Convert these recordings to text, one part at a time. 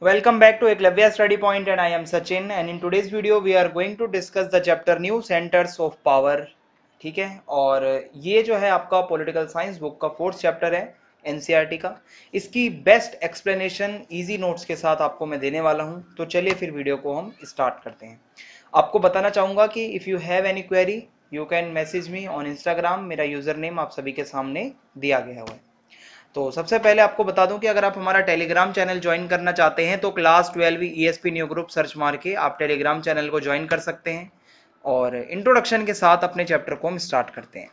Welcome back to Eklavya Study Point and I am Sachin and in today's video we are going to discuss the chapter New Centers of Power। ठीक है, और ये जो है आपका political science book का fourth chapter है NCERT का। इसकी बेस्ट एक्सप्लेनेशन इजी नोट्स के साथ आपको मैं देने वाला हूं, तो चलिए फिर वीडियो को हम स्टार्ट करते हैं। आपको बताना चाहूंगा कि if you have any query you can message me on Instagram. मेरा यूज़र नेम आप सभी के सामने दिया गया हुआ है। तो सबसे पहले आपको बता दूं कि अगर आप हमारा टेलीग्राम चैनल ज्वाइन करना चाहते हैं तो class 12 ESP new group search मार के आप टेलीग्राम चैनल को ज्वाइन कर सकते हैं। और इंट्रोडक्शन के साथ अपने चैप्टर को हम स्टार्ट करते हैं।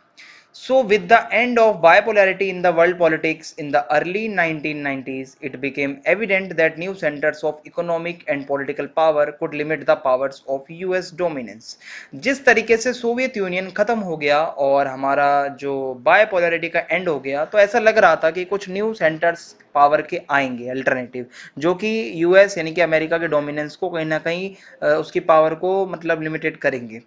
So, with the end of bipolarity in the world politics in the early 1990s, it became evident that new centers of economic and political power could limit the powers of US dominance। जिस तरीके से Soviet union खत्म हो गया और हमारा जो bipolarity का एंड हो गया, तो ऐसा लग रहा था कि कुछ न्यू सेंटर्स पावर के आएंगे अल्टरनेटिव, जो कि यूएस यानी कि अमेरिका के डोमिनेंस को कहीं ना कहीं उसकी पावर को मतलब लिमिटेड करेंगे।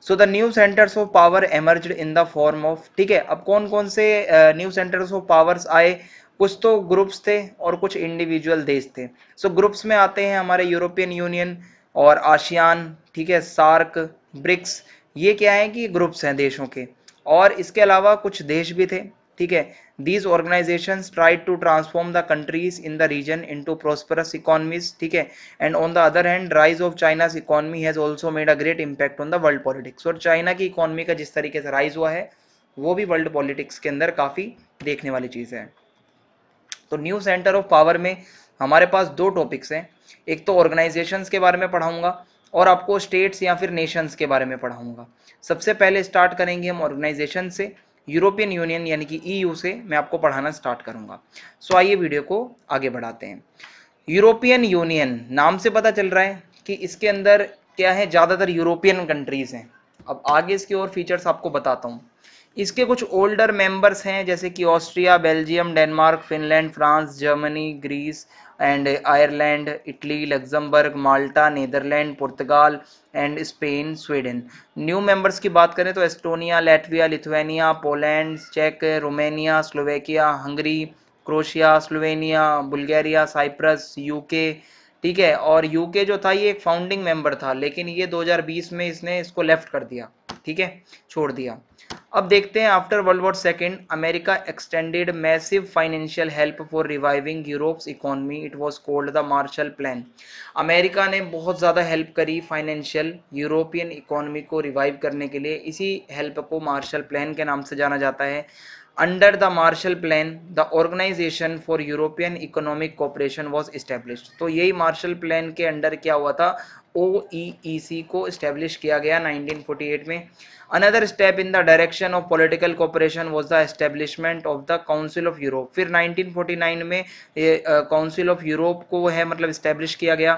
So the new centres of power emerged in the form of, ठीक है, अब कौन कौन से न्यू सेंटर्स ऑफ पावर्स आए? कुछ तो ग्रुप्स थे और कुछ इंडिविजुअल देश थे। सो ग्रुप्स में आते हैं हमारे यूरोपियन यूनियन और आसियान, ठीक है, सार्क, ब्रिक्स। ये क्या है कि ग्रुप्स हैं देशों के, और इसके अलावा कुछ देश भी थे, ठीक है। These organizations tried to transform the countries in the region into prosperous economies, ठीक है। And on the other hand, rise of China's economy has also made a great impact on the world politics। और China की economy का जिस तरीके से rise हुआ है वो भी वर्ल्ड पॉलिटिक्स के अंदर काफी देखने वाली चीज है। तो न्यू सेंटर ऑफ पावर में हमारे पास दो टॉपिक्स हैं। एक तो ऑर्गेनाइजेशंस के बारे में पढ़ाऊंगा और आपको स्टेट्स या फिर नेशंस के बारे में पढ़ाऊंगा। सबसे पहले स्टार्ट करेंगे हम ऑर्गेनाइजेशन से। यूरोपियन यूनियन यानी कि ईयू से मैं आपको पढ़ाना स्टार्ट करूंगा। सो आइए वीडियो को आगे बढ़ाते हैं। यूरोपियन यूनियन नाम से पता चल रहा है कि इसके अंदर क्या है, ज़्यादातर यूरोपियन कंट्रीज हैं। अब आगे इसके और फीचर्स आपको बताता हूँ। इसके कुछ ओल्डर मेंबर्स हैं जैसे कि Austria, Belgium, Denmark, Finland, France, Germany, Greece and Ireland, Italy, Luxembourg, Malta, Netherlands, पुर्तगाल and Spain, Sweden. New members की बात करें तो एस्टोनिया, लैटविया, लिथुआनिया, पोलैंड, चेक, Romania, Slovakia, Hungary, Croatia, Slovenia, Bulgaria, Cyprus, UK, ठीक है। और यूके जो था ये एक फाउंडिंग मेंबर था, लेकिन ये 2020 में इसने इसको लेफ्ट कर दिया, ठीक है, छोड़ दिया। अब देखते हैं after world war second America extended massive financial help for reviving Europe's economy. It was called the Marshall plan. America ने बहुत ज़्यादा हेल्प करी फाइनेंशियल यूरोपियन इकोनॉमी को रिवाइव करने के लिए। इसी हेल्प को मार्शल प्लान के नाम से जाना जाता है। Under the Marshall Plan the Organisation for European Economic Cooperation was established. तो यही मार्शल प्लान के अंडर क्या हुआ था, OEEC को एस्टेब्लिश किया गया 1948 में। Another step in the direction of political cooperation was the establishment of the council of Europe. फिर 1949 में काउंसिल ऑफ यूरोप को है मतलब एस्टेब्लिश किया गया।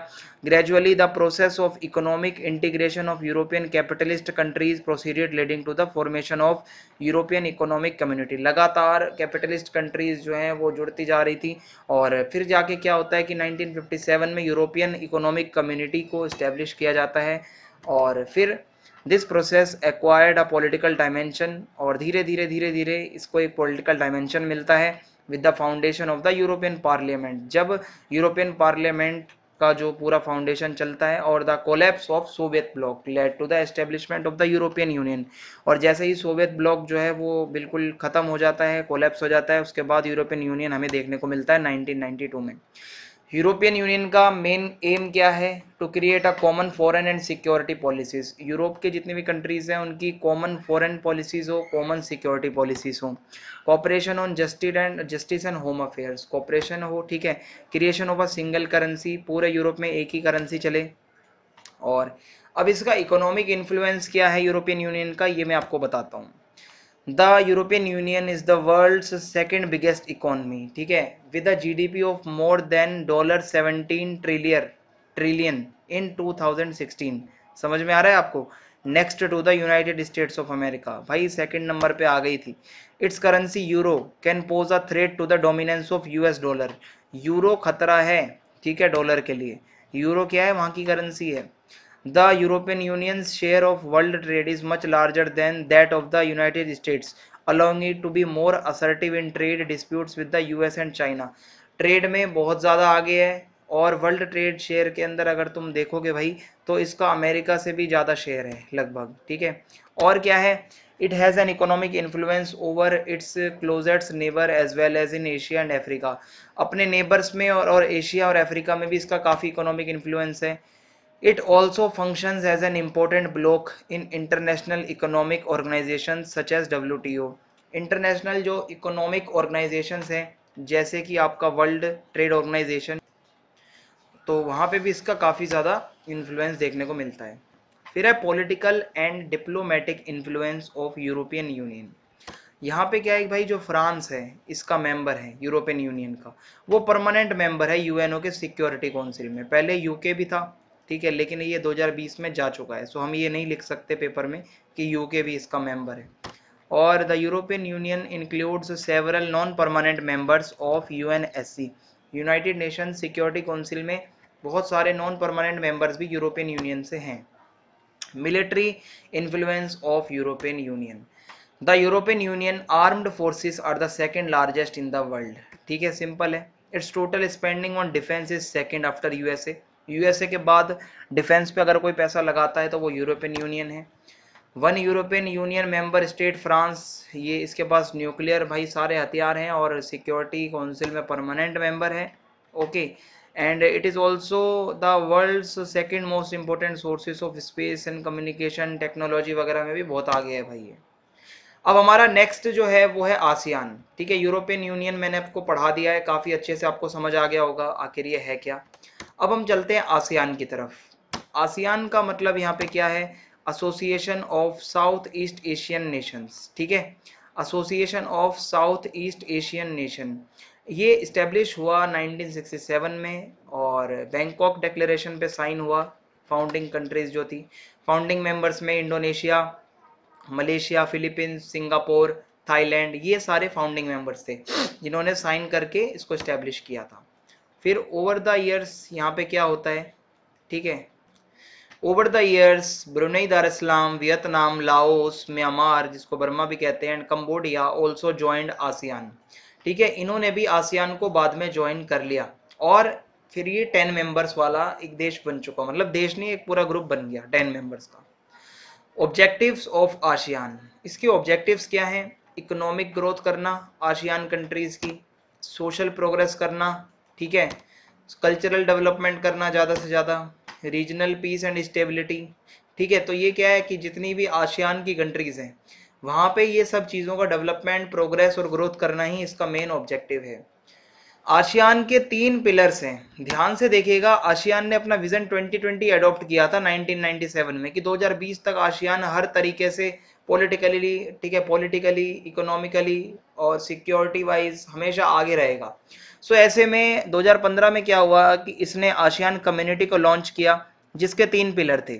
Gradually the process of economic integration of European capitalist countries proceeded leading to the formation of European Economic Community. लगातार capitalist countries जो हैं वो जुड़ती जा रही थी, और फिर जाके क्या होता है कि 1957 में यूरोपियन इकोनॉमिक कम्युनिटी को इस्टेब्लिश किया जाता है। और फिर this process acquired a political dimension, और धीरे धीरे धीरे धीरे इसको एक पॉलिटिकल डायमेंशन मिलता है with the foundation of the European Parliament. जब यूरोपियन पार्लियामेंट का जो पूरा फाउंडेशन चलता है, और the collapse of Soviet bloc led to the establishment of the European Union. और जैसे ही सोवियत ब्लॉक जो है वो बिल्कुल खत्म हो जाता है, कोलैप्स हो जाता है, उसके बाद यूरोपियन यूनियन हमें देखने को मिलता है 1992 में। यूरोपियन यूनियन का मेन एम क्या है, to create a common foreign and security policies. Europe के जितनी भी कंट्रीज हैं उनकी कॉमन फॉरेन पॉलिसीज हो, कॉमन सिक्योरिटी पॉलिसीज हो। Cooperation on justice and home affairs, cooperation हो, ठीक है। Creation of a single currency, पूरे यूरोप में एक ही करेंसी चले। और अब इसका इकोनॉमिक इन्फ्लुएंस क्या है यूरोपियन यूनियन का, ये मैं आपको बताता हूँ। The European Union is the world's second biggest economy, ठीक है, with a GDP of more than $17 trillion in 2016। समझ में आ रहा है आपको? Next to the United States of America, भाई सेकंड नंबर पे आ गई थी। Its currency euro can pose a threat to the dominance of US dollar. Euro खतरा है, ठीक है, डॉलर के लिए। यूरो क्या है, वहां की करेंसी है। The European Union's share of world trade is much larger than that of the United States, allowing it to be more assertive in trade disputes with the US and China। Trade में बहुत ज़्यादा आगे है, और world trade share के अंदर अगर तुम देखोगे भाई तो इसका अमेरिका से भी ज़्यादा शेयर है लगभग, ठीक है। और क्या है, it has an economic influence over its closest neighbour as well as in Asia and Africa. अपने नेबर्स में और एशिया और अफ्रीका में भी इसका काफ़ी इकोनॉमिक इन्फ्लुएंस है। It also functions as an important bloc in international economic organizations such as WTO। International जो इकोनॉमिक ऑर्गेनाइजेशंस हैं जैसे कि आपका वर्ल्ड ट्रेड ऑर्गेनाइजेशन, तो वहाँ पे भी इसका काफ़ी ज़्यादा इन्फ्लुएंस देखने को मिलता है। फिर है political and diplomatic influence of European union. यहाँ पे क्या है भाई, जो फ्रांस है इसका मेंबर है यूरोपियन यूनियन का, वो परमानेंट मेंबर है यूएनओ के सिक्योरिटी काउंसिल में। पहले यूके भी था, ठीक है, लेकिन ये 2020 में जा चुका है, सो हम ये नहीं लिख सकते पेपर में कि यूके भी इसका मेंबर है। और the European Union includes several non permanent members of UNSC. United Nation Security Council में बहुत सारे नॉन परमानेंट मेंबर्स भी यूरोपियन यूनियन से हैं। Military influence of European Union. The European Union armed forces are the second largest in the world. ठीक है, simple है। Its total spending on defence is second after USA. USA के बाद defence पे अगर कोई पैसा लगाता है तो वो यूरोपियन यूनियन है। One European Union member state France, ये इसके पास न्यूक्लियर भाई सारे हथियार हैं और सिक्योरिटी काउंसिल में परमानेंट मेंबर है। Okay, and it is also the world's second most important sources of space and communication technology वगैरह में भी बहुत आगे है भाई ये। अब हमारा नेक्स्ट जो है वो है आसियान। ठीक है, यूरोपियन यूनियन मैंने आपको पढ़ा दिया है, काफ़ी अच्छे से आपको समझ आ गया होगा आखिर ये है क्या। अब हम चलते हैं आसियान की तरफ। आसियान का मतलब यहाँ पे क्या है, association of south east Asian Nations. ठीक है, association of south east Asian nation. ये इस्टेब्लिश हुआ 1967 में और बैंकॉक डिक्लेरेशन पे साइन हुआ। फाउंडिंग कंट्रीज जो थी, फाउंडिंग मेंबर्स में Indonesia, Malaysia, Philippines, Singapore, Thailand, ये सारे फाउंडिंग मेंबर्स थे जिन्होंने साइन करके इसको इस्टेब्लिश किया था। फिर ओवर द ईयर्स यहाँ पे क्या होता है, ठीक है, over the years Brunei Darussalam, Vietnam, Laos, Myanmar जिसको बर्मा भी कहते हैं, and Cambodia also joined ASEAN. ठीक है, इन्होंने भी आसियान को बाद में ज्वाइन कर लिया और फिर ये 10 मेंबर्स वाला एक देश बन चुका, मतलब देश नहीं, एक पूरा ग्रुप बन गया 10 मेंबर्स का। ऑब्जेक्टिव्स ऑफ आसियान, इसके ऑब्जेक्टिव्स क्या हैं, इकोनॉमिक ग्रोथ करना आसियान कंट्रीज की, सोशल प्रोग्रेस करना, ठीक है, कल्चरल डेवलपमेंट करना ज़्यादा से ज़्यादा, रीजनल पीस एंड स्टेबिलिटी। ठीक है, तो ये क्या है कि जितनी भी आसियान की कंट्रीज हैं वहाँ पे ये सब चीज़ों का डेवलपमेंट, प्रोग्रेस और ग्रोथ करना ही इसका मेन ऑब्जेक्टिव है। आसियान के 3 पिलर्स हैं, ध्यान से देखिएगा। आसियान ने अपना विजन 2020 अडॉप्ट किया था 1997 में कि 2020 तक आसियान हर तरीके से पॉलिटिकली, ठीक है, पॉलिटिकली, इकोनॉमिकली और सिक्योरिटी वाइज हमेशा आगे रहेगा। सो ऐसे में 2015 में क्या हुआ कि इसने आसियान कम्युनिटी को लॉन्च किया जिसके 3 पिलर थे।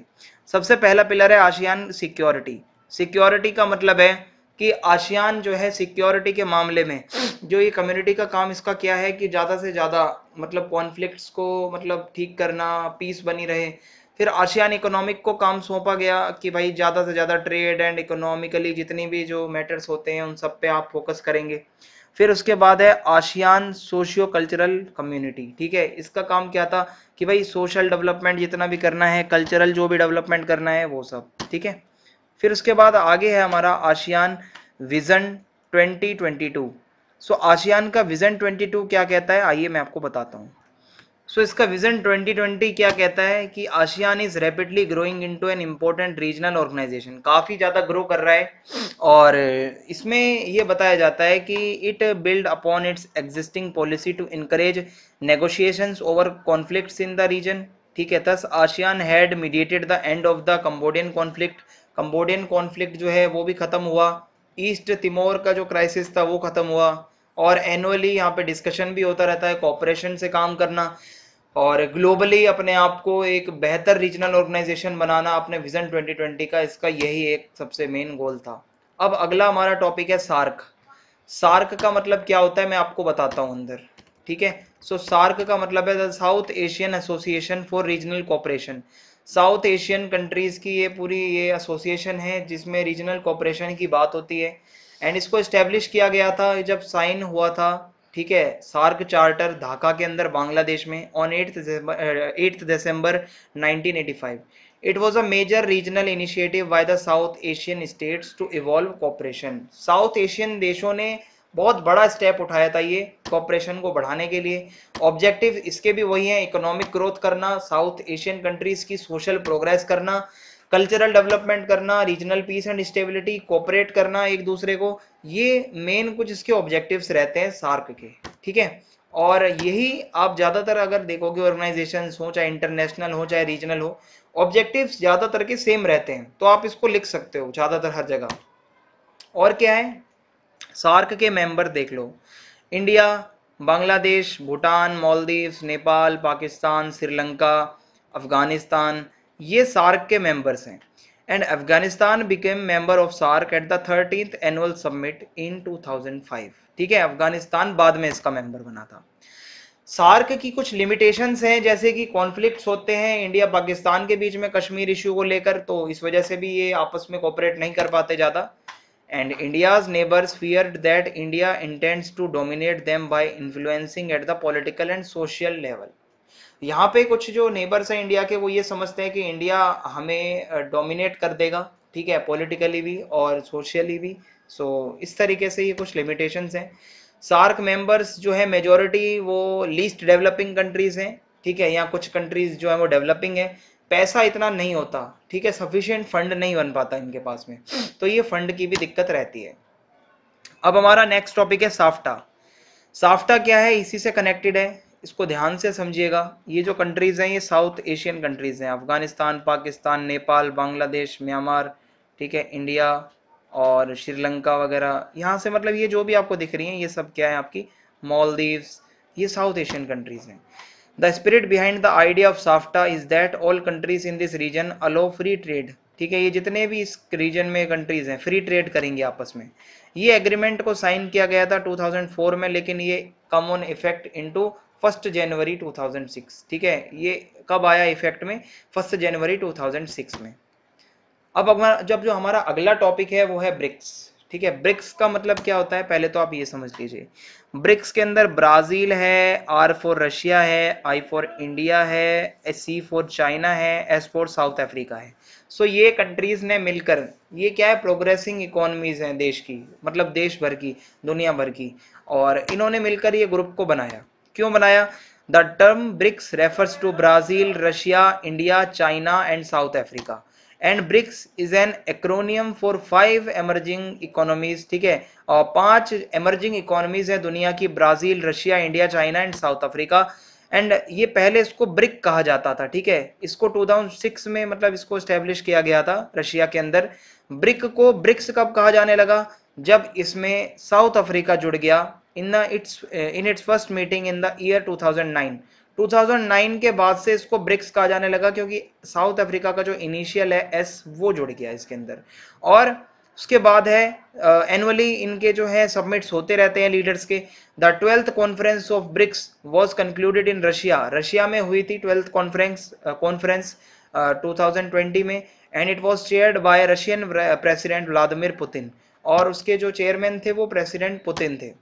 सबसे पहला पिलर है आसियान सिक्योरिटी। सिक्योरिटी का मतलब है कि आसियान जो है सिक्योरिटी के मामले में, जो ये कम्युनिटी का काम इसका क्या है कि ज़्यादा से ज़्यादा मतलब कॉन्फ्लिक्ट्स को मतलब ठीक करना, पीस बनी रहे। फिर आसियान इकोनॉमिक को काम सौंपा गया कि भाई ज़्यादा से ज़्यादा ट्रेड एंड इकोनॉमिकली जितनी भी जो मैटर्स होते हैं उन सब पे आप फोकस करेंगे। फिर उसके बाद है आसियान सोशियो कल्चरल कम्युनिटी। ठीक है, इसका काम क्या था कि भाई सोशल डेवलपमेंट जितना भी करना है, कल्चरल जो भी डेवलपमेंट करना है वो सब, ठीक है। फिर उसके बाद आगे है हमारा आसियान विजन 2022। सो आसियान का विजन 22 क्या कहता है, आइए मैं आपको बताता हूँ। सो इसका विजन 2020 क्या कहता है कि ASEAN is rapidly growing into an important regional organisation, काफ़ी ज़्यादा ग्रो कर रहा है। और इसमें ये बताया जाता है कि it build upon its existing policy to encourage negotiations over conflicts in the region. ठीक है, thus ASEAN had mediated the end of the Cambodian conflict. Cambodian conflict जो है वो भी खत्म हुआ। ईस्ट तिमोर का जो क्राइसिस था वो खत्म हुआ। और एनुअली यहाँ पे डिस्कशन भी होता रहता है, कॉपरेशन से काम करना और ग्लोबली अपने आप को एक बेहतर रीजनल ऑर्गेनाइजेशन बनाना अपने विजन 2020 का, इसका यही एक सबसे मेन गोल था। अब अगला हमारा टॉपिक है सार्क। सार्क का मतलब क्या होता है मैं आपको बताता हूँ अंदर, ठीक है। सो सार्क का मतलब है the south Asian association for regional cooperation. South Asian countries की ये पूरी ये एसोसिएशन है जिसमें रीजनल कोऑपरेशन की बात होती है। एंड इसको इस्टेब्लिश किया गया था जब साइन हुआ था, ठीक है, सार्क चार्टर ढाका के अंदर बांग्लादेश में on 8th December 1985. It was a major regional initiative by the South Asian states to evolve cooperation. South Asian देशों ने बहुत बड़ा स्टेप उठाया था ये कॉपरेशन को बढ़ाने के लिए। ऑब्जेक्टिव इसके भी वही है, इकोनॉमिक ग्रोथ करना, साउथ एशियन कंट्रीज की सोशल प्रोग्रेस करना, कल्चरल डेवलपमेंट करना, regional piece and stability, cooperate करना एक दूसरे को, ये मेन कुछ इसके ऑब्जेक्टिव्स रहते हैं सार्क के, ठीक है। और यही आप ज्यादातर अगर देखोगे ऑर्गेनाइजेशन हो, चाहे इंटरनेशनल हो चाहे रीजनल हो, ऑब्जेक्टिव्स ज्यादातर के सेम रहते हैं, तो आप इसको लिख सकते हो ज्यादातर हर जगह। और क्या है, सार्क के मेंबर देख लो, इंडिया, बांग्लादेश, भूटान, मालदीव्स, नेपाल, पाकिस्तान, श्रीलंका, अफगानिस्तान, ये सार्क के मेंबर्स हैं। And Afghanistan became member of SAARC at the 13th annual summit in 2005, ठीक है, अफगानिस्तान बाद में इसका मेंबर बना था। सार्क की कुछ लिमिटेशंस हैं, जैसे कि कॉन्फ्लिक्ट्स होते हैं इंडिया पाकिस्तान के बीच में कश्मीर इश्यू को लेकर, तो इस वजह से भी ये आपस में कोऑपरेट नहीं कर पाते ज़्यादा। And India's neighbors feared that India intends to dominate them by influencing at the political and social level. यहाँ पे कुछ जो नेबर्स हैं इंडिया के, वो ये समझते हैं कि इंडिया हमें डोमिनेट कर देगा, ठीक है, पॉलिटिकली भी और सोशली भी। सो इस तरीके से ये कुछ लिमिटेशंस हैं। सार्क मेंबर्स जो है मेजोरिटी वो लीस्ट डेवलपिंग कंट्रीज हैं, ठीक है, यहाँ कुछ कंट्रीज जो है वो डेवलपिंग है, पैसा इतना नहीं होता, ठीक है, सफिशिएंट फंड नहीं बन पाता इनके पास में, तो ये फंड की भी दिक्कत रहती है। अब हमारा नेक्स्ट टॉपिक है साफ्टा। साफ्टा क्या है, इसी से कनेक्टेड है, इसको ध्यान से समझिएगा। ये जो कंट्रीज हैं ये साउथ एशियन कंट्रीज हैं, अफगानिस्तान, पाकिस्तान, नेपाल, बांग्लादेश, म्यांमार, ठीक है, इंडिया और श्रीलंका वगैरह, यहाँ से मतलब ये जो भी आपको दिख रही हैं ये सब क्या है आपकी, मालदीव्स, ये साउथ एशियन कंट्रीज हैं। The spirit behind the idea of SAFTA is that all countries in this region allow free trade, ठीक है, ये जितने भी इस रीजन में कंट्रीज हैं फ्री ट्रेड करेंगे आपस में। ये एग्रीमेंट को साइन किया गया था 2004 में, लेकिन ये कम ऑन इफेक्ट इनटू 1 जनवरी 2006, ठीक है, ये कब आया इफेक्ट में, 1 जनवरी 2006 में। अब जब जो हमारा अगला टॉपिक है वो है ब्रिक्स, ठीक है। ब्रिक्स का मतलब क्या होता है, पहले तो आप ये समझ लीजिए। ब्रिक्स के अंदर ब्राजील है, आर फॉर रशिया है, आई फॉर इंडिया है, सी फॉर चाइना है, एस फॉर साउथ अफ्रीका है। सो ये कंट्रीज ने मिलकर, ये क्या है, प्रोग्रेसिंग इकोनॉमीज हैं देश की, मतलब देश भर की, दुनिया भर की, और इन्होंने मिलकर ये ग्रुप को बनाया। क्यों बनाया, the term BRICS refers to Brazil, Russia, India, China and South Africa, and BRICS is an acronym for 5 emerging economies, ठीक है, और 5 एमर्जिंग इकोनॉमीज है दुनिया की, Brazil, Russia, India, China and South Africa. And ये पहले इसको ब्रिक कहा जाता था, ठीक है, इसको 2006 में मतलब इसको स्टैब्लिश किया गया था रशिया के अंदर। ब्रिक को ब्रिक्स कब कहा जाने लगा, जब इसमें साउथ अफ्रीका जुड़ गया in its first meeting in the year 2009। 2009 के बाद से इसको ब्रिक्स कहा जाने लगा, क्योंकि साउथ अफ्रीका का जो इनिशियल है एस वो जुड़ गया इसके अंदर। और उसके बाद है एनुअली इनके जो है सबमिट्स होते रहते हैं लीडर्स के। The 12th conference of BRICS was concluded in Russia, Russia में हुई थी 12th कॉन्फ्रेंस 2020 में, and it was chaired by Russian president Vladimir Putin, और उसके जो चेयरमैन थे वो प्रेसिडेंट पुतिन थे।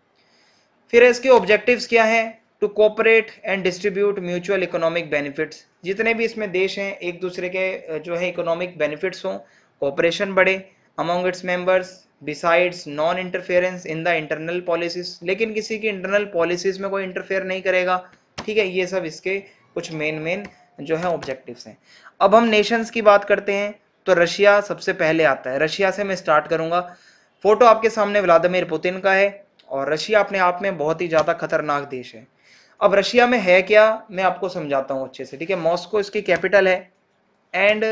फिर इसके ऑब्जेक्टिव्स क्या हैं, to cooperate and distribute mutual economic benefits, जितने भी इसमें देश हैं एक दूसरे के जो है इकोनॉमिक बेनिफिट्स हों, कोऑपरेशन बढ़े among its members, besides non interference in the internal policies, लेकिन किसी की इंटरनल पॉलिसीज में कोई इंटरफेयर नहीं करेगा, ठीक है, ये सब इसके कुछ मेन जो है ऑब्जेक्टिव्स हैं। अब हम नेशंस की बात करते हैं, तो रशिया सबसे पहले आता है, रशिया से मैं स्टार्ट करूंगा। फोटो आपके सामने व्लादिमीर पुतिन का है, और रशिया अपने आप में बहुत ही ज्यादा खतरनाक देश है। अब रशिया में है क्या, मैं आपको समझाता हूं अच्छे से, ठीक है। मॉस्को इसकी कैपिटल है, and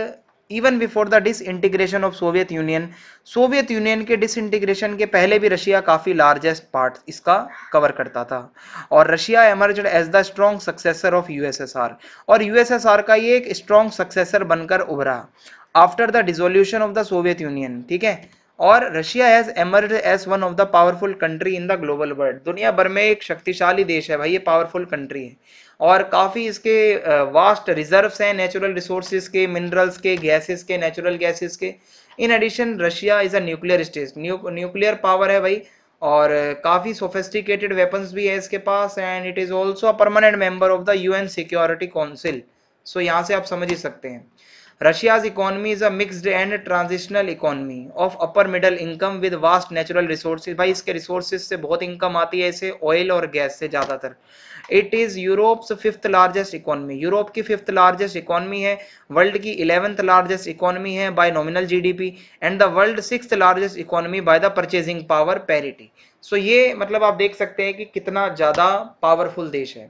even before the disintegration of Soviet union के डिसइंटीग्रेशन के पहले भी रशिया काफी लार्जेस्ट पार्ट इसका कवर करता था, और Russia emerged as the strong successor of USSR, और यूएसएसआर का ये एक स्ट्रॉन्ग सक्सेसर बनकर उभरा after the dissolution of the Soviet Union, ठीक है। और Russia has emerged as one of the powerful country in the global world, दुनिया भर में एक शक्तिशाली देश है भाई, ये पावरफुल कंट्री है, और काफी इसके वास्ट रिजर्व्स हैं नेचुरल रिसोर्सेज के, मिनरल्स के, गैसेस के, नेचुरल गैसेस के। In addition Russia is a nuclear state, nuclear power है भाई, और काफ़ी सोफिस्टिकेटेड वेपन्स भी है इसके पास, and it is also a permanent member of the UN security council. So यहाँ से आप समझ ही सकते हैं। Russia's economy is a mixed and transitional economy of upper middle income with vast natural resources। भाई इसके रिसोर्सेज से बहुत इनकम आती है इसे, ऑयल और गैस से ज़्यादातर। It is Europe's fifth largest economy, Europe की फिफ्थ लार्जेस्ट इकोनॉमी है, वर्ल्ड की 11th लार्जेस्ट इकोनॉमी है by nominal GDP, and the world 6th largest economy by the purchasing power parity. So ये मतलब आप देख सकते हैं कि कितना ज़्यादा पावरफुल देश है।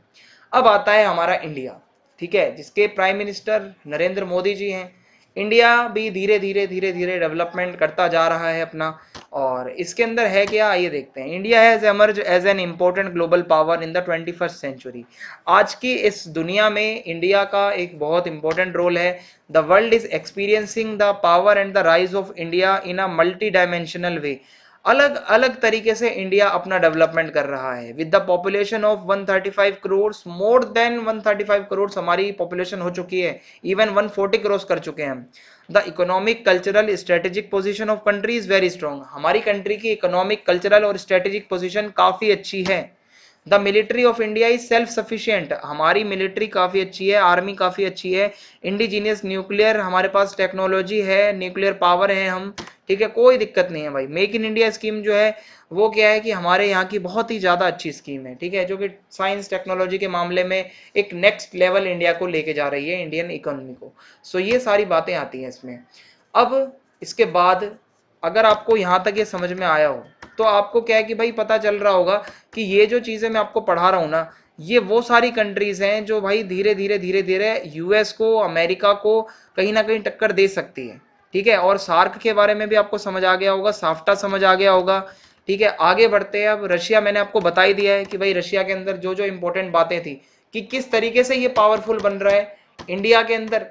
अब आता है हमारा इंडिया, ठीक है, जिसके प्राइम मिनिस्टर नरेंद्र मोदी जी हैं। इंडिया भी धीरे धीरे धीरे धीरे डेवलपमेंट करता जा रहा है अपना, और इसके अंदर है क्या आइए देखते हैं। India has emerge as an important global power in the 21st century. आज की इस दुनिया में इंडिया का एक बहुत इंपॉर्टेंट रोल है। The world is experiencing the power and the rise of India in a multi dimensional way. अलग अलग तरीके से इंडिया अपना डेवलपमेंट कर रहा है। With the population of 135 crore, more than 135 crore हमारी पॉपुलेशन हो चुकी है, इवन 140 क्रॉस कर चुके हैं हम। The economic cultural strategic position of country is very strong. हमारी कंट्री की इकोनॉमिक कल्चरल और स्ट्रेटेजिक पोजीशन काफी अच्छी है। The military of India is self sufficient. हमारी मिलिट्री काफ़ी अच्छी है, आर्मी काफ़ी अच्छी है। इंडिजीनियस न्यूक्लियर हमारे पास टेक्नोलॉजी है, न्यूक्लियर पावर है हम, ठीक है, कोई दिक्कत नहीं है भाई। मेक इन इंडिया स्कीम जो है वो क्या है कि हमारे यहाँ की बहुत ही ज़्यादा अच्छी स्कीम है, ठीक है, जो कि साइंस टेक्नोलॉजी के मामले में एक नेक्स्ट लेवल इंडिया को लेके जा रही है, इंडियन इकोनॉमी को। सो ये सारी बातें आती हैं इसमें। अब इसके बाद अगर आपको यहाँ तक ये समझ में आया हो तो आपको क्या है कि भाई पता चल रहा होगा कि ये जो चीज़ें मैं आपको पढ़ा रहा हूँ ना, ये वो सारी कंट्रीज हैं जो भाई धीरे धीरे धीरे धीरे यूएस को, अमेरिका को कहीं ना कहीं टक्कर दे सकती है, ठीक है। और सार्क के बारे में भी आपको समझ आ गया होगा, साफ्टा समझ आ गया होगा, ठीक है। आगे बढ़ते हैं। अब रशिया मैंने आपको बता ही दिया है कि भाई रशिया के अंदर जो जो इंपॉर्टेंट बातें थी कि किस तरीके से ये पावरफुल बन रहा है। इंडिया के अंदर,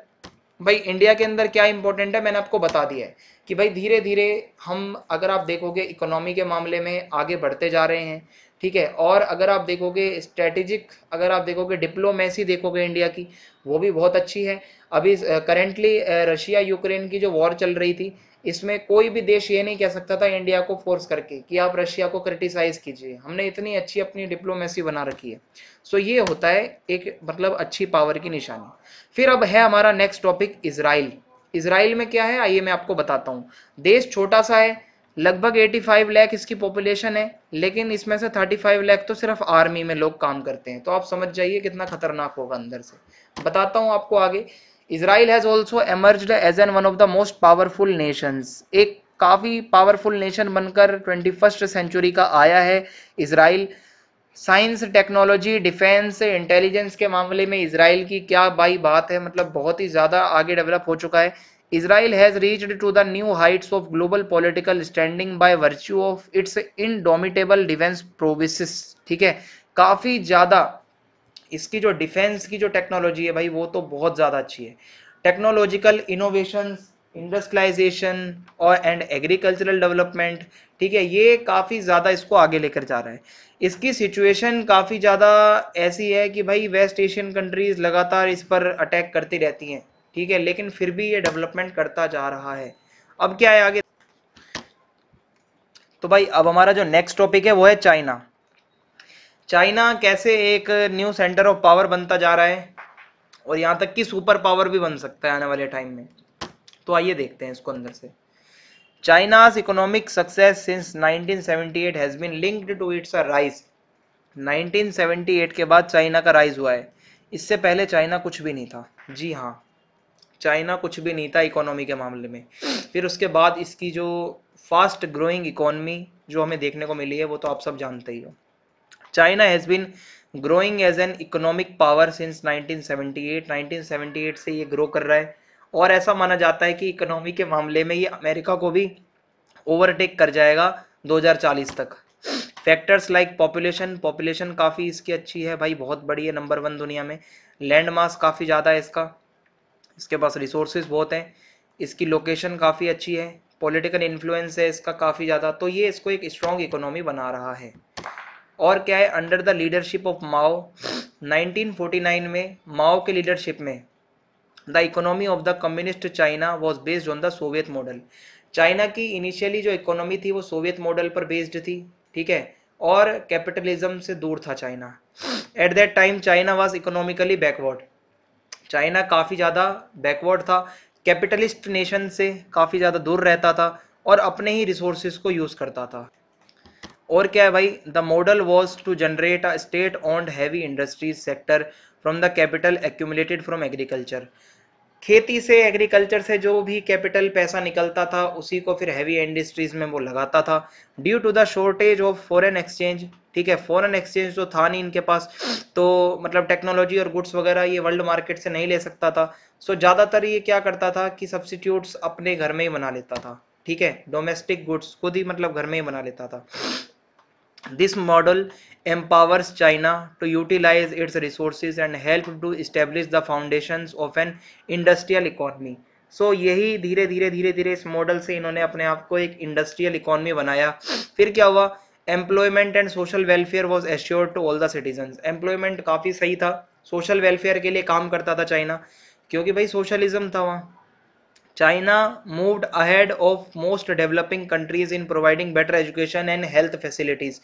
भाई इंडिया के अंदर क्या इंपॉर्टेंट है मैंने आपको बता दिया है कि भाई धीरे धीरे हम, अगर आप देखोगे इकोनॉमी के मामले में आगे बढ़ते जा रहे हैं, ठीक है। और अगर आप देखोगे स्ट्रेटेजिक, अगर आप देखोगे डिप्लोमेसी देखोगे इंडिया की, वो भी बहुत अच्छी है। अभी करेंटली रशिया यूक्रेन की जो वॉर चल रही थी, इसमें कोई भी देश ये नहीं कह सकता था इंडिया को फोर्स करके कि आप रशिया को क्रिटिसाइज कीजिए। हमने इतनी अच्छी अपनी डिप्लोमेसी बना रखी है। सो ये होता है एक मतलब अच्छी पावर की निशानी। फिर अब है हमारा नेक्स्ट टॉपिक इजराइल। इजराइल में क्या है आइए मैं आपको बताता हूँ। देश छोटा सा है, लगभग 85 लाख इसकी पॉपुलेशन है, लेकिन इसमें से 35 लाख तो सिर्फ आर्मी में लोग काम करते हैं। तो आप समझ जाइए कितना खतरनाक होगा अंदर से। बताता हूँ आपको आगे। Israel has also emerged as an one of the most powerful nations. एक काफी पावरफुल नेशन बनकर 21st सेंचुरी का आया है Israel. Science, technology, defence, intelligence के मामले में इजराइल की क्या भाई बात है, मतलब बहुत ही ज़्यादा आगे डेवलप हो चुका है। Israel has reached to the new heights of global political standing by virtue of its indomitable defence provisions, ठीक है। काफ़ी ज़्यादा इसकी जो डिफेंस की जो टेक्नोलॉजी है भाई वो तो बहुत ज़्यादा अच्छी है। टेक्नोलॉजिकल इनोवेशंस, इंडस्ट्रियलाइजेशन और एंड एग्रीकल्चरल डेवलपमेंट, ठीक है, ये काफ़ी ज़्यादा इसको आगे लेकर जा रहा है। इसकी सिचुएशन काफ़ी ज़्यादा ऐसी है कि भाई वेस्ट एशियन कंट्रीज लगातार इस पर अटैक करती रहती हैं, ठीक है, लेकिन फिर भी ये डेवलपमेंट करता जा रहा है। अब क्या है आगे, तो भाई अब हमारा जो नेक्स्ट टॉपिक है वो है चाइना। चाइना कैसे एक न्यू सेंटर ऑफ पावर बनता जा रहा है और यहाँ तक कि सुपर पावर भी बन सकता है आने वाले टाइम में। तो आइए देखते हैं इसको अंदर से। चाइना's economic success since 1978 has been linked to its rise। 1978 के बाद चाइना का राइज हुआ है, इससे पहले चाइना कुछ भी नहीं था। जी हाँ, चाइना कुछ भी नहीं था इकोनॉमी के मामले में। फिर उसके बाद इसकी जो फास्ट ग्रोइंग इकोनॉमी जो हमें देखने को मिली है वो तो आप सब जानते ही हो। China has been growing as an economic power since 1978। 1978 से ये ग्रो कर रहा है और ऐसा माना जाता है कि इकोनॉमी के मामले में ये अमेरिका को भी ओवरटेक कर जाएगा 2040 तक। फैक्टर्स लाइक पॉपुलेशन, पॉपुलेशन काफ़ी इसकी अच्छी है भाई, बहुत बड़ी है, नंबर 1 दुनिया में। लैंड मास काफ़ी ज़्यादा है इसका, इसके पास रिसोर्सेज बहुत हैं, इसकी लोकेशन काफ़ी अच्छी है, पॉलिटिकल इन्फ्लुएंस है इसका काफ़ी ज़्यादा। तो ये इसको एक स्ट्रॉन्ग इकोनॉमी बना रहा है। और क्या है, अंडर द लीडरशिप ऑफ माओ 1949 में माओ के लीडरशिप में the economy of the communist China was based on the Soviet model. China की इनिशियली जो इकोनॉमी थी वो सोवियत मॉडल पर बेस्ड थी, ठीक है, और कैपिटलिज्म से दूर था China. At that time China was economically backward, China काफ़ी ज़्यादा बैकवर्ड था, कैपिटलिस्ट नेशन से काफ़ी ज़्यादा दूर रहता था और अपने ही रिसोर्सेज को यूज़ करता था। और क्या है भाई, the model was to generate a state owned heavy industries sector from the capital accumulated from agriculture. खेती से, एग्रीकल्चर से जो भी कैपिटल पैसा निकलता था उसी को फिर हैवी इंडस्ट्रीज में वो लगाता था। Due to the shortage of foreign exchange, ठीक है, फॉरेन एक्सचेंज तो था नहीं इनके पास, तो मतलब टेक्नोलॉजी और गुड्स वगैरह ये वर्ल्ड मार्केट से नहीं ले सकता था। सो ज़्यादातर ये क्या करता था कि सब्सिट्यूट्स अपने घर में ही बना लेता था, ठीक है, डोमेस्टिक गुड्स खुद ही मतलब घर में ही बना लेता था। This model empowers China to utilize its resources and help to establish the foundations of an industrial economy. So यही धीरे धीरे धीरे धीरे इस मॉडल से इन्होंने अपने आप को एक इंडस्ट्रियल इकोनॉमी बनाया। फिर क्या हुआ, employment and social welfare was assured to all the citizens. Employment काफ़ी सही था, सोशल वेलफेयर के लिए काम करता था चाइना, क्योंकि भाई सोशलिज्म था वहाँ। China moved ahead of most developing countries in providing better education and health facilities.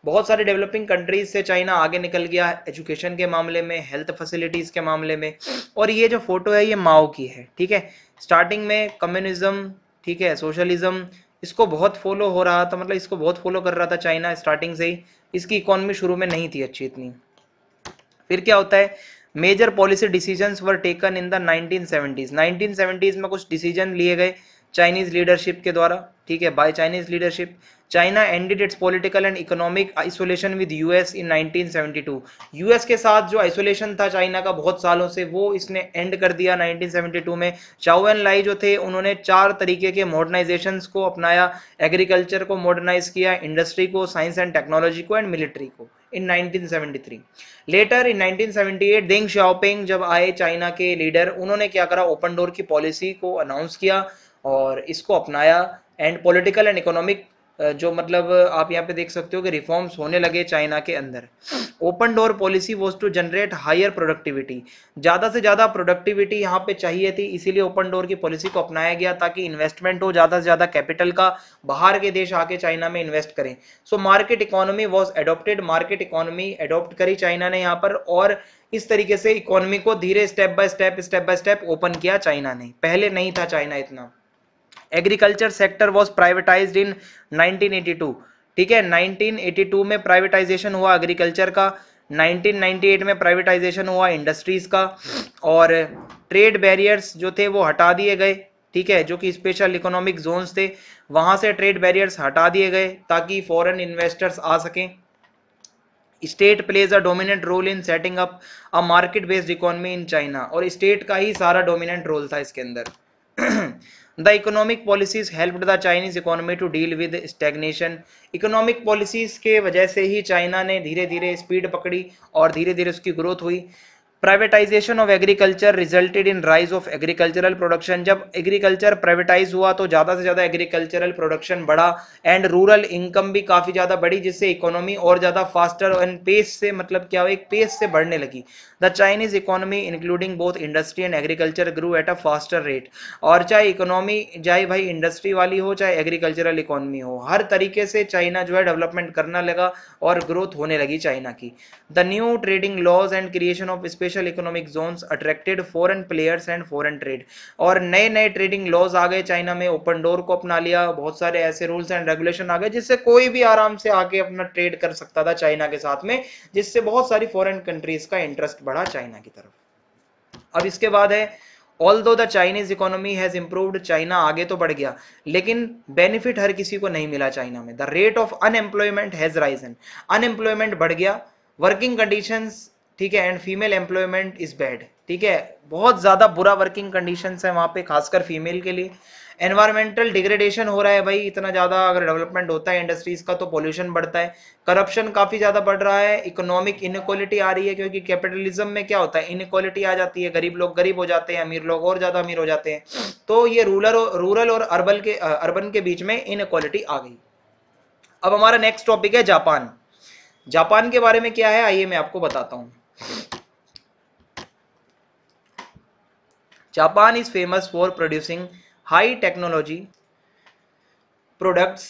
बहुत सारे डेवलपिंग कंट्रीज से चाइना आगे निकल गया एजुकेशन के मामले में, हेल्थ फैसिलिटीज के मामले में। और ये जो फोटो है ये माओ की है, ठीक है। स्टार्टिंग में कम्युनिज्म, ठीक है, सोशलिज्म, इसको बहुत फॉलो हो रहा था, मतलब इसको बहुत फॉलो कर रहा था चाइना स्टार्टिंग से ही। इसकी इकोनॉमी शुरू में नहीं थी अच्छी इतनी। फिर क्या होता है, major policy decisions were taken in the 1970s। 1970s में कुछ डिसीजन लिए गए चाइनीज लीडरशिप के द्वारा, ठीक है, by Chinese leadership. China ended its political and economic isolation with US in 1972। US के साथ जो आइसोलेशन था चाइना का बहुत सालों से, वो इसने एंड कर दिया 1972 में। चाओ एन लाई जो थे उन्होंने 4 तरीके के मॉडर्नाइजेशंस को अपनाया, एग्रीकल्चर को मॉडर्नाइज किया, इंडस्ट्री को, साइंस एंड टेक्नोलॉजी को एंड मिलिट्री को, इन 1973। लेटर इन 1978 देंग शाओपिंग जब आए चाइना के लीडर, उन्होंने क्या करा, ओपन डोर की पॉलिसी को अनाउंस किया और इसको अपनाया। एंड पॉलिटिकल एंड इकोनॉमिक जो मतलब आप यहाँ पे देख सकते हो कि रिफॉर्म्स होने लगे चाइना के अंदर। Open door policy was to generate higher productivity, ज़्यादा से ज़्यादा प्रोडक्टिविटी यहाँ पे चाहिए थी, इसीलिए ओपन डोर की पॉलिसी को अपनाया गया ताकि इन्वेस्टमेंट हो ज़्यादा से ज़्यादा कैपिटल का, बाहर के देश आके चाइना में इन्वेस्ट करें। So market economy was adopted, market economy adopt करी चाइना ने यहाँ पर, और इस तरीके से इकोनॉमी को धीरे स्टेप बाय स्टेप ओपन किया चाइना ने, पहले नहीं था चाइना इतना। एग्रीकल्चर सेक्टर वॉज प्राइवेटाइज्ड इन 1982, ठीक है, 1982 में प्राइवेटाइजेशन हुआ एग्रीकल्चर का, 1998 में प्राइवेटाइजेशन हुआ इंडस्ट्रीज का, और ट्रेड बैरियर्स जो थे वो हटा दिए गए, ठीक है, जो कि स्पेशल इकोनॉमिक जोन्स थे वहां से ट्रेड बैरियर्स हटा दिए गए ताकि फॉरेन इन्वेस्टर्स आ सकें। State plays a dominant role in setting up a market based economy in China, और स्टेट का ही सारा डोमिनेंट रोल था इसके अंदर। The economic policies helped the Chinese economy to deal with stagnation. Economic policies के वजह से ही चाइना ने धीरे धीरे स्पीड पकड़ी और धीरे धीरे उसकी ग्रोथ हुई। Privatisation of agriculture resulted in rise of agricultural production. जब एग्रीकल्चर प्राइवेटाइज हुआ तो ज़्यादा से ज़्यादा एग्रीकल्चरल प्रोडक्शन बढ़ा एंड रूरल इनकम भी काफ़ी ज़्यादा बढ़ी, जिससे इकोनॉमी और ज़्यादा फास्टर एंड पेस से, मतलब क्या हो, एक पेस से बढ़ने लगी। The Chinese economy including both industry and agriculture grew at a faster rate. और चाहे इकोनॉमी, चाहे भाई इंडस्ट्री वाली हो चाहे एग्रीकल्चरल इकोनॉमी हो, हर तरीके से चाइना जो है डेवलपमेंट करना लगा और ग्रोथ होने लगी चाइना की। The new trading laws and creation of special economic zones attracted foreign players and foreign trade. और नए नए ट्रेडिंग लॉज आ गए चाइना में, ओपन डोर को अपना लिया, बहुत सारे ऐसे रूल्स एंड रेगुलेशन आ गए जिससे कोई भी आराम से आके अपना ट्रेड कर सकता था चाइना के साथ में, जिससे बहुत सारी फॉरेन कंट्रीज का इंटरेस्ट बढ़ा चाइना की तरफ। अब इसके बाद है, although the Chinese economy has improved, China आगे तो बढ़ गया लेकिन बेनिफिट हर किसी को नहीं मिला चाइना में। The rate of unemployment has risen, unemployment बढ़ गया, वर्किंग कंडीशंस, ठीक है, and female employment is bad, ठीक है, बहुत ज्यादा बुरा वर्किंग कंडीशंस है वहां पे, खासकर फीमेल के लिए। एनवायरमेंटल डिग्रेडेशन हो रहा है भाई, इतना ज्यादा अगर डेवलपमेंट होता है इंडस्ट्रीज का तो पोल्यूशन बढ़ता है, करप्शन काफी ज्यादा बढ़ रहा है, इकोनॉमिक इनइक्वालिटी आ रही है, क्योंकि कैपिटलिज्म में क्या होता है, इनइक्वालिटी आ जाती है, गरीब लोग गरीब हो जाते हैं, अमीर लोग और ज्यादा अमीर हो जाते हैं, तो ये रूरल और अर्बन के बीच में इनइक्वालिटी आ गई। अब हमारा नेक्स्ट टॉपिक है जापान। जापान के बारे में क्या है आइए मैं आपको बताता हूं। Japan is famous for producing high technology products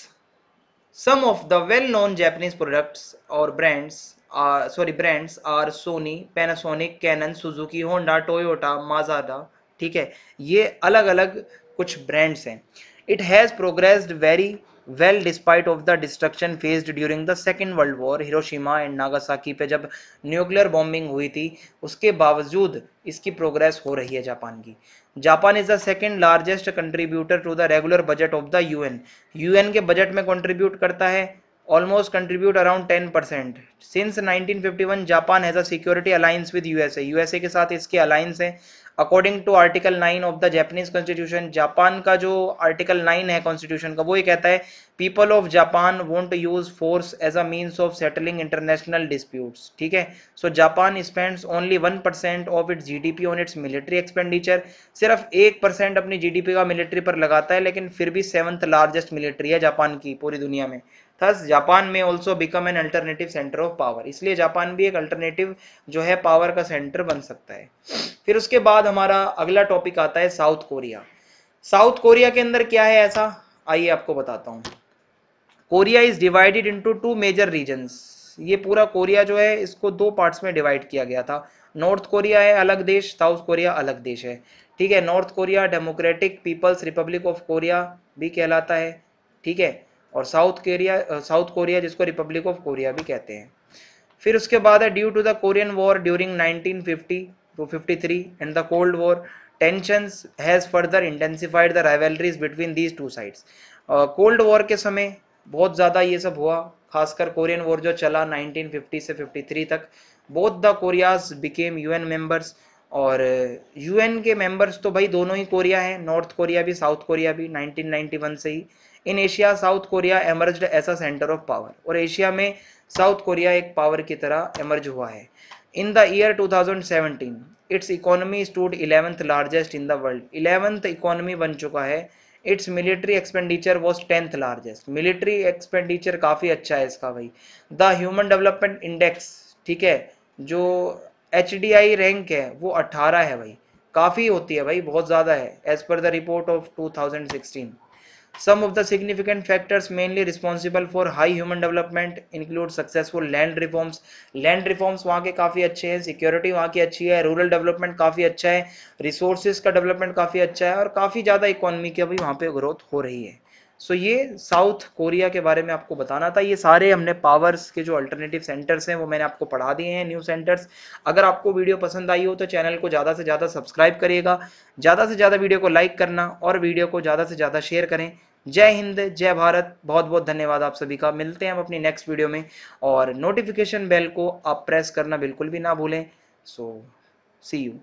Some of the well-known Japanese products or brands are Sony, Panasonic, Canon, Suzuki, Honda, Toyota, Mazda. ठीक है, ये अलग अलग कुछ ब्रांड्स हैं. It has progressed very well despite of the destruction faced during the Second World War. Hiroshima and Nagasaki पे जब nuclear bombing हुई थी, उसके बावजूद इसकी प्रोग्रेस हो रही है जापान की. Japan is the second largest contributor to the regular budget of the UN. UN के बजट में कंट्रीब्यूट करता है, almost contribute around 10%. Since 1951 Japan has a security alliance with USA. USA के साथ इसके अलायंस है. According to article 9 of the Japanese constitution, Japan का जो आर्टिकल 9 है कॉन्स्टिट्यूशन का, वो ये कहता है people of Japan won't use force as a means of settling international disputes. ठीक है, so Japan spends only 1% of its GDP on its military expenditure. सिर्फ 1% अपनी जीडीपी का मिलिट्री पर लगाता है, लेकिन फिर भी 7th लार्जेस्ट मिलिट्री है जापान की पूरी दुनिया में. थस जापान में also become an alternative centre of power. इसलिए जापान भी एक अल्टरनेटिव जो है पावर का सेंटर बन सकता है. फिर उसके बाद हमारा अगला टॉपिक आता है साउथ कोरिया. साउथ कोरिया के अंदर क्या है ऐसा, आइए आपको बताता हूं. Korea is divided into 2 major regions. ये पूरा कोरिया जो है इसको 2 पार्ट्स में डिवाइड किया गया था. नॉर्थ कोरिया है अलग देश, साउथ कोरिया अलग देश है. ठीक है, North Korea Democratic People's Republic of Korea भी कहलाता है. ठीक है, और साउथ कोरिया जिसको रिपब्लिक ऑफ कोरिया भी कहते हैं. फिर उसके बाद है due to the Korean war during 1950 to 53 and the cold war, tensions has further intensified the rivalries between these two sides. Cold war के समय बहुत ज़्यादा ये सब हुआ, खासकर कोरियन वॉर जो चला 1950 से 53 तक. Both the Koreas became UN members. और यूएन के मेंबर्स तो भाई दोनों ही कोरिया हैं, नॉर्थ कोरिया भी साउथ कोरिया भी, 1991 से ही. In Asia South Korea emerged as a centre of power. और एशिया में साउथ कोरिया एक पावर की तरह एमर्ज हुआ है. In the year 2017 its economy stood 11th largest in the world. 11th economy बन चुका है. Its military expenditure was 10th largest. Military expenditure काफ़ी अच्छा है इसका भाई. द ह्यूमन डेवलपमेंट इंडेक्स, ठीक है, जो HDI रैंक है वो 18 है भाई. काफ़ी होती है भाई, बहुत ज़्यादा है as per the report of 2016. Some of the significant factors mainly responsible for high human development include successful land reforms. Land reforms वहाँ के काफ़ी अच्छे हैं, सिक्योरिटी वहाँ की अच्छी है, रूरल डेवलपमेंट काफ़ी अच्छा है, रिसोर्सेज का डेवलपमेंट काफ़ी अच्छा है, और काफ़ी ज़्यादा इकोनॉमी की अभी वहाँ पे ग्रोथ हो रही है. सो ये साउथ कोरिया के बारे में आपको बताना था. ये सारे हमने पावर्स के जो अल्टरनेटिव सेंटर्स हैं वो मैंने आपको पढ़ा दिए हैं, न्यू सेंटर्स. अगर आपको वीडियो पसंद आई हो तो चैनल को ज़्यादा से ज़्यादा सब्सक्राइब करिएगा, ज़्यादा से ज़्यादा वीडियो को लाइक करना और वीडियो को ज़्यादा से ज़्यादा शेयर करें. जय हिंद, जय भारत. बहुत बहुत धन्यवाद आप सभी का. मिलते हैं हम अपनी नेक्स्ट वीडियो में, और नोटिफिकेशन बेल को आप प्रेस करना बिल्कुल भी ना भूलें. सो सी यू.